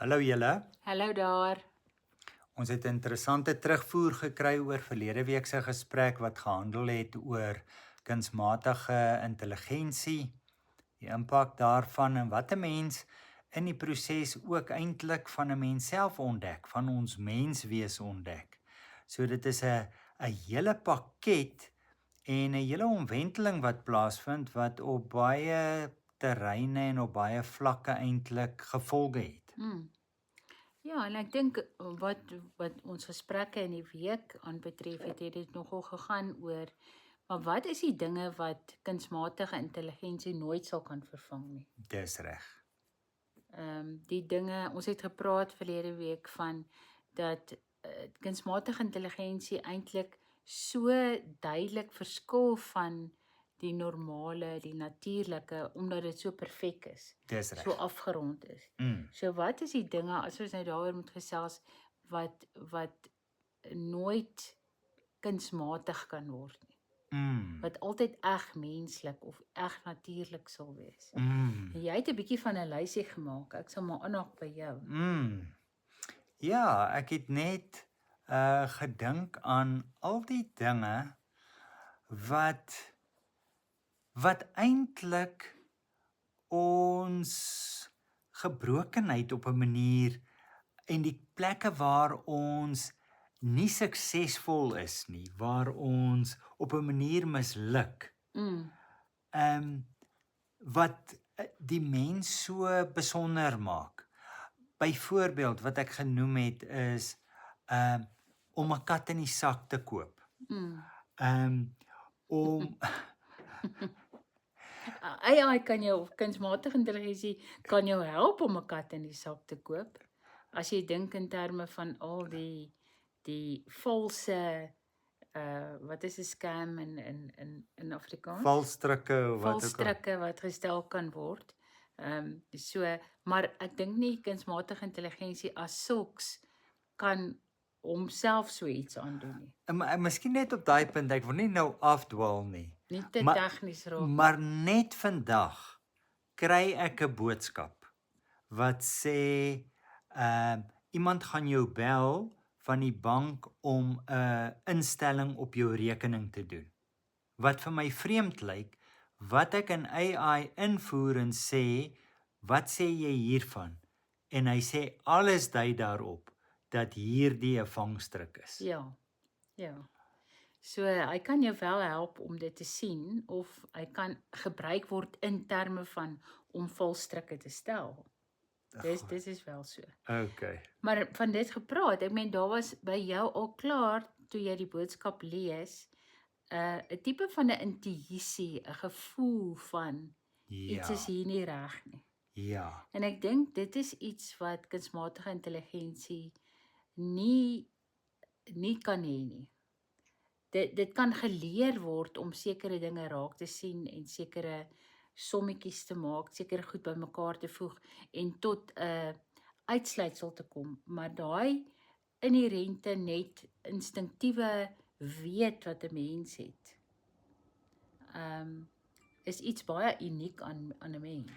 Hallo julle. Hallo daar. Ons het 'n interessante terugvoer gekry oor verlede week se gesprek wat gehandel het oor kunsmatige intelligensie, die impak daarvan en wat 'n mens in die proses ook eintlik van 'n mens self ontdek, van ons menswees ontdek. So dit is 'n hele pakket en 'n hele omwenteling wat plaasvind wat op baie terreine en op baie vlakke eintlik gevolge het. Ja, en ek dink wat ons gesprekke in die week aanbetref het dit nogal gegaan oor maar wat is die dinge wat kunsmatige intelligensie nooit sal kan vervang nie. Dis reg. Die dinge, ons het gepraat verlede week van dat kunsmatige intelligensie eintlik so duidelik verskil van die normale, die natuurlike omdat dit so perfek is. Dis reg. So afgerond is. So wat is die dinge as ons nou daaroor moet gesels wat nooit kunsmatig kan word nie. Wat altyd eg menslik of eg natuurlik sal wees. Jy het 'n bietjie van 'n lysie gemaak. Ek sal maar aanhaak by jou. Ja, ek het net gedink aan al die dinge wat eintlik ons gebrokenheid op 'n manier en die plekke waar ons nie suksesvol is nie, waar ons op 'n manier misluk. Wat die mens so besonder maak. Byvoorbeeld wat ek genoem het is om 'n kat in die sak te koop. Om AI kan jou of kunsmatige intelligensie kan jou help om 'n kat in die sak te koop. As jy dink in terme van al die valse wat is 'n scam in Afrikaans? valstrikke of wat ook al. Valstrikke wat gestel kan word. So, maar ek dink nie kunsmatige intelligensie as sulks kan homself so iets aandoen nie. Miskien net op daai punt, ek wil nie nou afdwaal nie. Nie te Maar- tegnies raak. Maar net vandag kry ek 'n boodskap wat sê iemand gaan jou bel van die bank om 'n instelling op jou rekening te doen. Wat vir my vreemd lyk, wat ek in AI invoer en sê, wat sê jy hiervan? En hy sê alles dui daarop dat hierdie 'n vangstrik is. Ja. So hy kan jou wel help om dit te sien of hy kan gebruik word in terme van om valstrikke te stel. Dis is wel so. Okay. Maar van dit gepraat, ek meen daar was by jou al klaar toe jy die boodskap lees, 'n tipe van 'n intuïsie, 'n gevoel van iets is hier nie reg nie. Ja. En ek dink dit is iets wat kunsmatige intelligensie nie kan hê nie. Dit kan geleer word om sekere dinge raak te sien en sekere sommetjies te maak, sekere goed bymekaar te voeg en tot 'n uitsluitsel te kom, maar daai inherente net instinktiewe weet wat 'n mens het. Is iets baie uniek aan 'n mens.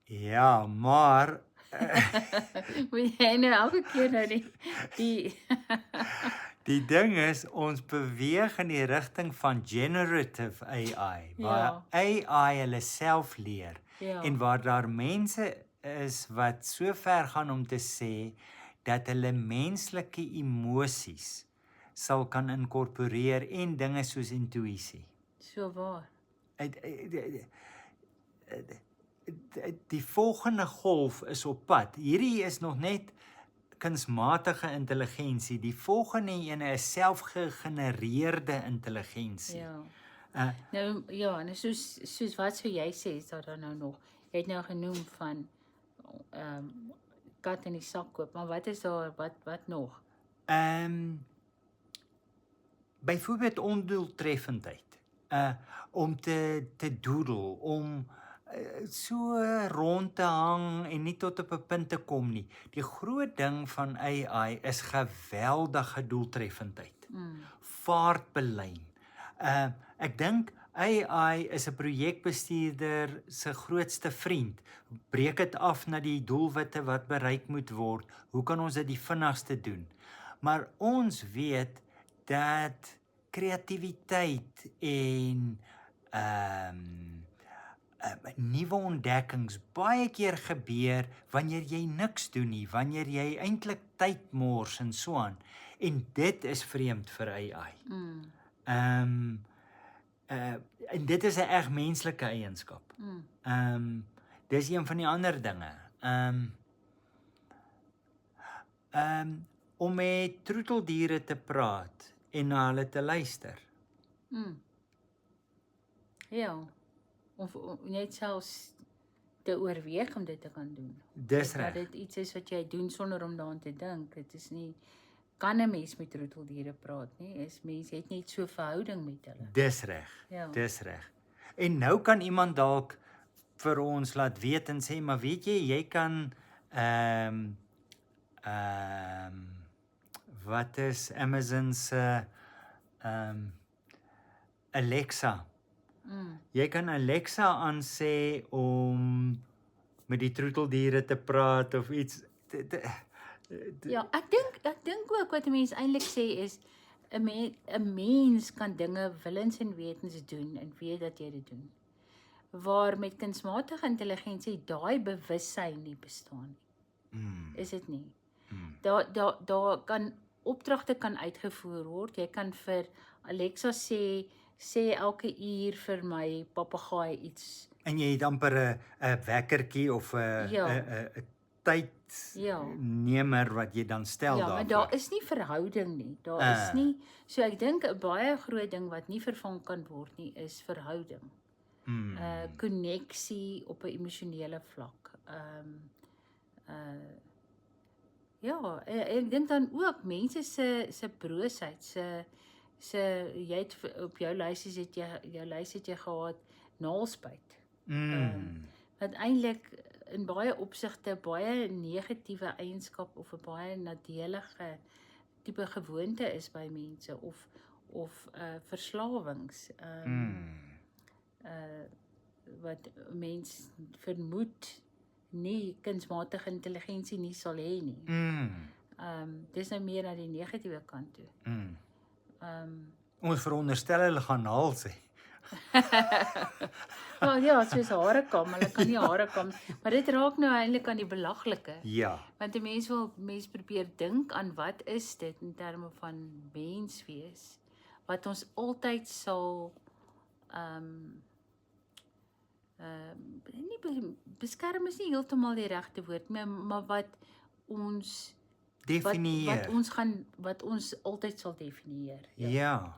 Ja, maar Moet jy nou elke keer nou die die ding is ons beweeg in die rigting van generative AI, waar AI hulle self leer en waar daar mense is wat so ver gaan om te sê dat hulle menslike emosies sal kan inkorporeer en dinge soos intuïsie. So waar. Die volgende golf is op pad. Hierdie is nog net kunsmatige intelligensie. Die volgende ene is selfgegenereerde intelligensie. Nou ja, en soos wat sou jy sê is daar dan nou nog? Jy het nou genoem van kat in die sak koop, maar wat is daar wat nog? Byvoorbeeld ondoeltreffendheid. Om te doodle, om so rond te hang en nie tot op 'n punt te kom nie. Die groot ding van AI is geweldige doeltreffendheid. Vaartbelyn. Ek dink AI is 'n projekbestuurder se grootste vriend. Breek dit af na die doelwitte wat bereik moet word. Hoe kan ons dit die vinnigste doen? Maar ons weet dat kreatiwiteit en nuwe ontdekkings baie keer gebeur wanneer jy niks doen nie, wanneer jy eintlik tyd mors en so aan. En dit is vreemd vir AI. En dit is 'n reg menslike eienskap. Dis een van die ander dinge. Om met troeteldiere te praat en na hulle te luister. Ja, of net selfs te oorweeg om dit te kan doen. Dis Dat reg. dit iets is wat jy doen sonder om daaraan te dink. Dit is nie, kan 'n mens met troeteldiere praat nie, is mens het net so 'n verhouding met hulle. Dis reg. Ja. Dis reg. En nou kan iemand dalk vir ons laat weet en sê, maar weet jy kan wat is Amazon se Alexa. Jy kan Alexa aansê om met die troeteldiere te praat of iets. Ja, ek dink ook wat 'n mens eintlik sê is 'n mens kan dinge willens en wetens doen en weet dat jy dit doen. Waar met kunsmatige intelligensie daai bewussyn nie bestaan nie. Is dit nie? Daar kan opdragte kan uitgevoer word. Jy kan vir Alexa sê elke uur vir my papegaai iets. En jy het amper 'n wekkertjie of 'n tydnemer wat jy dan stel Ja, maar daarvoor. daar is nie verhouding nie. Daar is nie. So ek dink 'n baie groot ding wat nie vervang kan word nie is verhouding. Konneksie op 'n emosionele vlak. Ja, ek dink dan ook mense se broosheid, jy het op jou lys het jy gehad naalspuit. Wat eintlik in baie opsigte baie negatiewe eienskap of 'n baie nadelige tipe gewoonte is by mense of verslawings. Wat mens vermoed nie kunsmatige intelligensie nie sal hê nie. Dis nou meer na die negatiewe kant toe. Ons veronderstel hulle gaan naal sê. Ja, soos hare kam, hulle kan nie hare kam, maar dit raak nou eintlik aan die belaglike. Ja. Want 'n mens probeer dink aan wat is dit in terme van mens wees, wat ons altyd sal nie beskerm is nie heeltemal die regte woord, maar wat ons definieer. wat ons altyd sal definieer. Ja.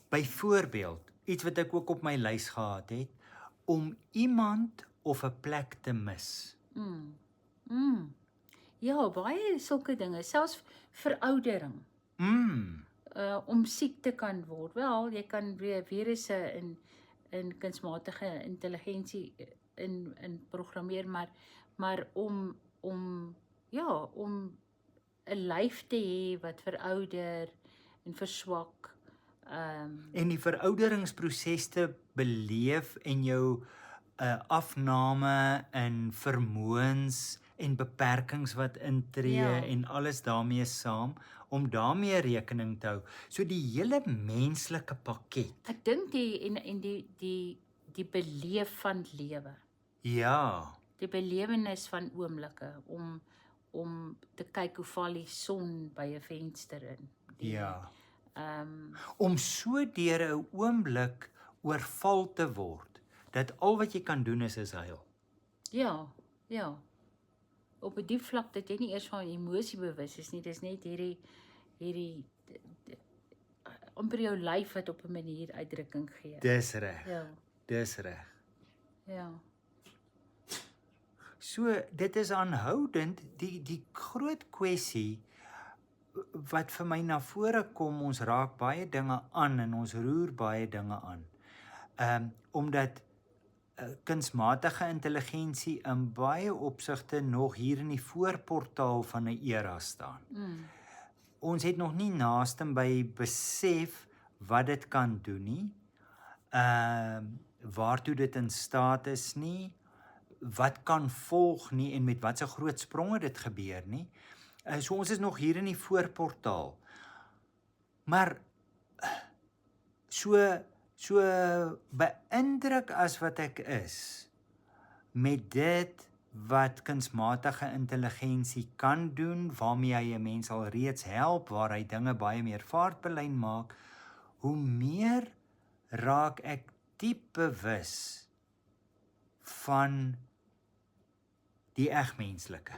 Byvoorbeeld, iets wat ek ook op my lys gehad het, om iemand of 'n plek te mis. Ja, baie sulke dinge, selfs veroudering. Om siek te kan word. Wel, jy kan weer virusse in kunsmatige intelligensie in programmeer, maar om 'n lyf te hê wat verouder en verswak. En die verouderingsproses te beleef en jou afname in vermoëns en beperkings wat intree en alles daarmee saam, om daarmee rekening te hou. So die hele menslike pakket. Ek dink die beleef van lewe. Ja. Die belewenis van oomblikke om te kyk hoe val die son by 'n venster in. Om so deur 'n oomblik oorval te word dat al wat jy kan doen is huil. Ja. Op 'n diep vlak dat jy nie eers van emosie bewus is nie, dis net hierdie amper jou lyf wat op 'n manier uitdrukking gee. Dis reg. Ja. Dis reg. Ja. So dit is aanhoudend die groot kwessie wat vir my na vore kom. Ons raak baie dinge aan en ons roer baie dinge aan. Omdat kunsmatige intelligensie in baie opsigte nog hier in die voorportaal van 'n era staan. Ons het nog nie naaste by besef wat dit kan doen nie, waartoe dit in staat is nie, wat kan volg nie en met watse groot spronge dit gebeur nie. So ons is nog hier in die voorportaal. Maar so beïndruk as wat ek is met dit wat kunsmatige intelligensie kan doen, waarmee hy 'n mens al reeds help, waar hy dinge baie meer vaartbelyn maak, hoe meer raak ek diep bewus van die egmenslike.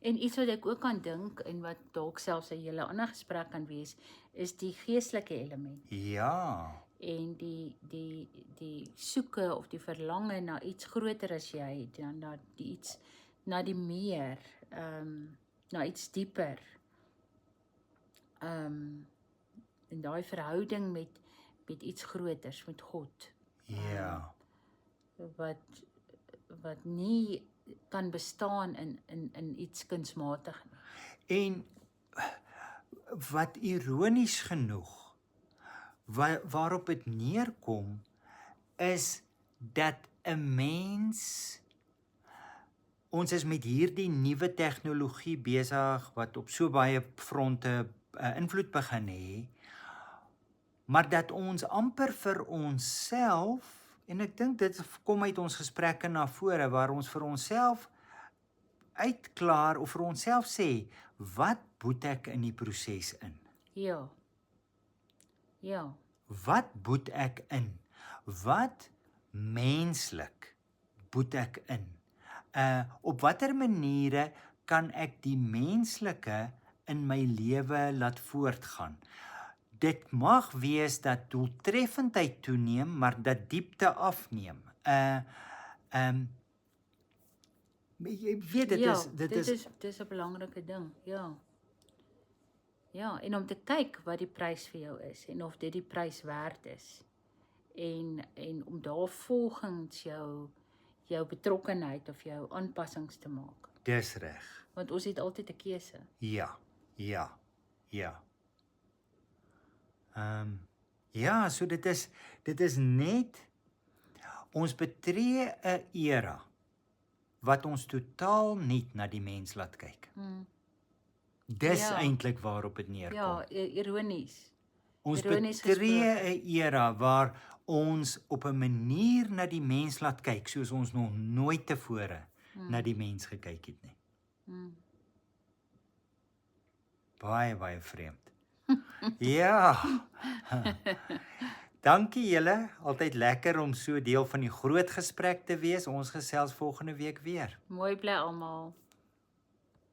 En iets wat ek ook kan dink en wat dalk selfs 'n hele ander gesprek kan wees, is die geestelike element. Ja, En die soeke of die verlange na iets groter as jy, na die meer, na iets dieper. En daai verhouding met iets groters, met God, ja. wat nie kan bestaan in iets kunsmatig nie. En wat ironies genoeg, waarop dit neerkom, is dat 'n mens, ons is met hierdie nuwe tegnologie besig wat op so baie fronte invloed begin hê, maar dat ons amper vir onsself, en ek dink dit kom uit ons gesprekke na vore, waar ons vir onsself uitklaar of vir onsself sê, wat boet ek in die proses in? Ja. Wat boet ek in? Wat menslik boet ek in? Op watter maniere kan ek die menslike in my lewe laat voortgaan? Dit mag wees dat doeltreffendheid toeneem, maar dat diepte afneem. Jy weet, dit is 'n belangrike ding, ja. Ja, en om te kyk wat die prys vir jou is en of dit die prys werd is. En om daar volgens jou betrokkenheid of jou aanpassings te maak. Dis reg. Want ons het altyd 'n keuse. Ja. So dit is net, ons betree 'n era wat ons totaal nuut na die mens laat kyk. Dis eintlik waarop dit neerkom. Ja, ironies. Ons betree 'n era waar ons op 'n manier na die mens laat kyk, soos ons nog nooit tevore na die mens gekyk het nie. Baie vreemd. Ja. Dankie julle, altyd lekker om so deel van die groot gesprek te wees. Ons gesels volgende week weer. Mooi bly almal.